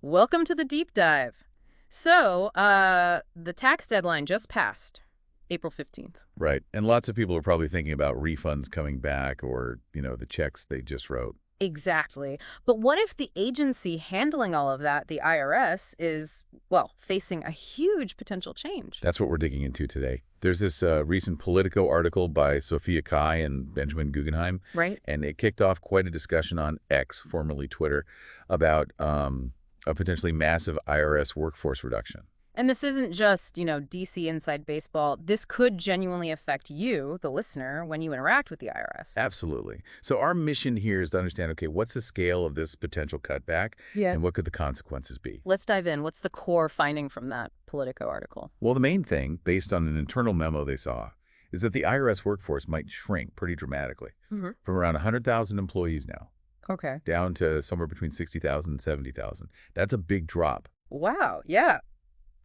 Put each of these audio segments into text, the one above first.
Welcome to the deep dive. The tax deadline just passed, April 15th. Right. And lots of people are probably thinking about refunds coming back or, the checks they just wrote. Exactly. But what if the agency handling all of that, the IRS, is, well, facing a huge potential change? That's what we're digging into today. There's this recent Politico article by Sophia Kai and Benjamin Guggenheim, Right? and it kicked off quite a discussion on X, formerly Twitter, about a potentially massive IRS workforce reduction. And this isn't just, DC inside baseball. This could genuinely affect you, the listener, when you interact with the IRS. Absolutely. So our mission here is to understand, okay, what's the scale of this potential cutback, Yeah. and what could the consequences be? Let's dive in. What's the core finding from that Politico article? Well, the main thing, based on an internal memo they saw, is that the IRS workforce might shrink pretty dramatically Mm-hmm. from around 100,000 employees now Okay. down to somewhere between 60,000 and 70,000. That's a big drop. Wow. Yeah.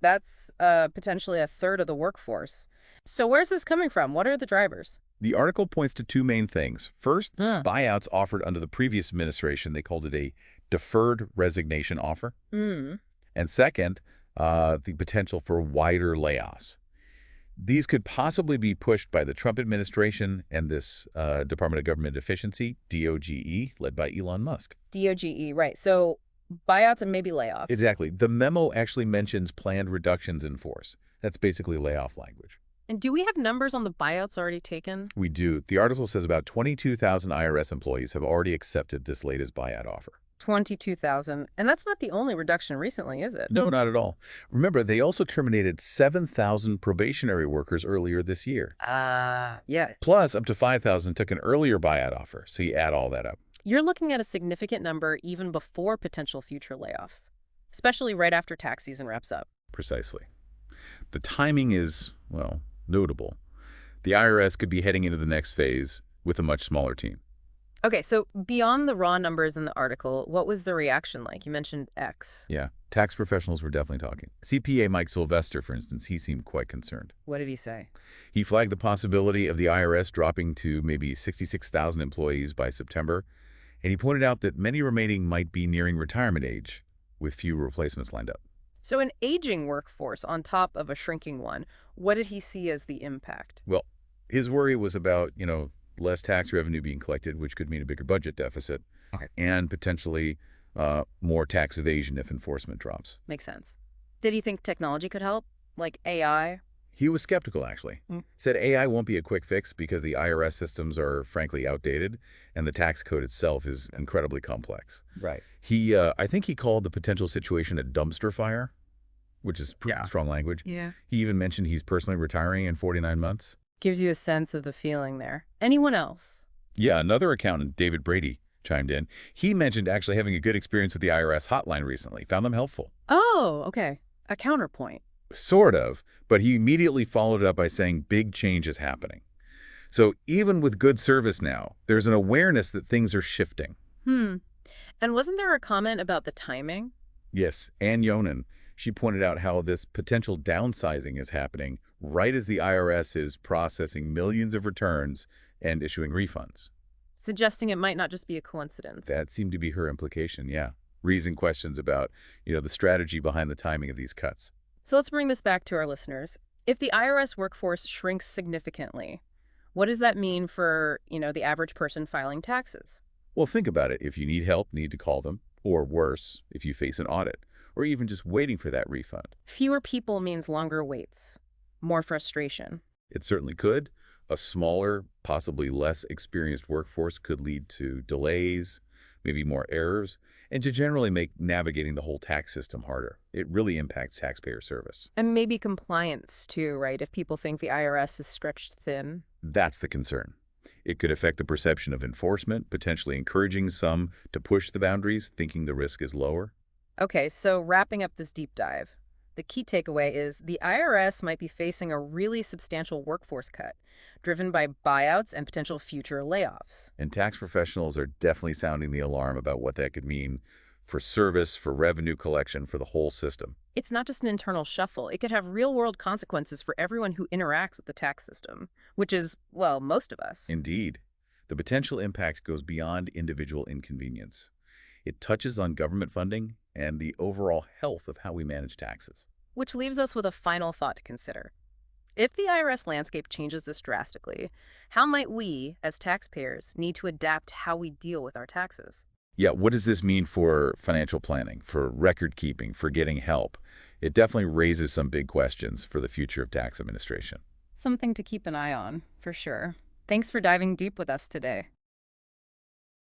That's potentially a third of the workforce. So where's this coming from? What are the drivers? The article points to two main things. First, Huh. buyouts offered under the previous administration, they called it a deferred resignation offer. Mm. And second, the potential for wider layoffs. These could possibly be pushed by the Trump administration and this Department of Government Efficiency, DOGE, led by Elon Musk. DOGE, right. So buyouts and maybe layoffs. Exactly. The memo actually mentions planned reductions in force. That's basically layoff language. And do we have numbers on the buyouts already taken? We do. The article says about 22,000 IRS employees have already accepted this latest buyout offer. 22,000. And that's not the only reduction recently, is it? No, not at all. Remember, they also terminated 7,000 probationary workers earlier this year. Yeah. Plus, up to 5,000 took an earlier buyout offer, so you add all that up. You're looking at a significant number even before potential future layoffs, especially right after tax season wraps up. Precisely. The timing is, well, notable. The IRS could be heading into the next phase with a much smaller team. Okay, so beyond the raw numbers in the article, what was the reaction like? You mentioned X. Yeah, tax professionals were definitely talking. CPA Mike Sylvester, for instance, he seemed quite concerned. What did he say? He flagged the possibility of the IRS dropping to maybe 66,000 employees by September, and he pointed out that many remaining might be nearing retirement age, with few replacements lined up. So an aging workforce on top of a shrinking one, what did he see as the impact? Well, his worry was about, less tax revenue being collected, which could mean a bigger budget deficit, Okay. and potentially more tax evasion if enforcement drops. Makes sense. Did he think technology could help? Like AI? He was skeptical, actually. Said AI won't be a quick fix because the IRS systems are frankly outdated, and the tax code itself is incredibly complex. Right. I think he called the potential situation a dumpster fire, which is pretty strong language. Yeah. He even mentioned he's personally retiring in 49 months. Gives you a sense of the feeling there. Anyone else? Yeah, another accountant, David Brady, chimed in. He mentioned actually having a good experience with the IRS hotline recently. Found them helpful. Oh, okay. A counterpoint. Sort of, but he immediately followed it up by saying big change is happening. So even with good service now, there's an awareness that things are shifting. And wasn't there a comment about the timing? Yes, Ann Yonan, she pointed out how this potential downsizing is happening right as the IRS is processing millions of returns and issuing refunds. Suggesting it might not just be a coincidence. That seemed to be her implication, yeah. Raising questions about, the strategy behind the timing of these cuts. So let's bring this back to our listeners. If the IRS workforce shrinks significantly, what does that mean for, the average person filing taxes? Well, think about it. If you need help, need to call them. Or worse, if you face an audit. Or even just waiting for that refund. Fewer people means longer waits, more frustration. It certainly could. A smaller, possibly less experienced workforce could lead to delays, maybe more errors, and to generally make navigating the whole tax system harder. It really impacts taxpayer service. And maybe compliance too, right? If people think the IRS is stretched thin. That's the concern. It could affect the perception of enforcement, potentially encouraging some to push the boundaries, thinking the risk is lower. Okay, so wrapping up this deep dive, the key takeaway is the IRS might be facing a really substantial workforce cut, driven by buyouts and potential future layoffs. And tax professionals are definitely sounding the alarm about what that could mean for service, for revenue collection, for the whole system. It's not just an internal shuffle. It could have real-world consequences for everyone who interacts with the tax system, which is, well, most of us. Indeed. The potential impact goes beyond individual inconvenience. It touches on government funding, and the overall health of how we manage taxes. Which leaves us with a final thought to consider. If the IRS landscape changes this drastically, how might we, as taxpayers, need to adapt how we deal with our taxes? Yeah, what does this mean for financial planning, for record keeping, for getting help? It definitely raises some big questions for the future of tax administration. Something to keep an eye on, for sure. Thanks for diving deep with us today.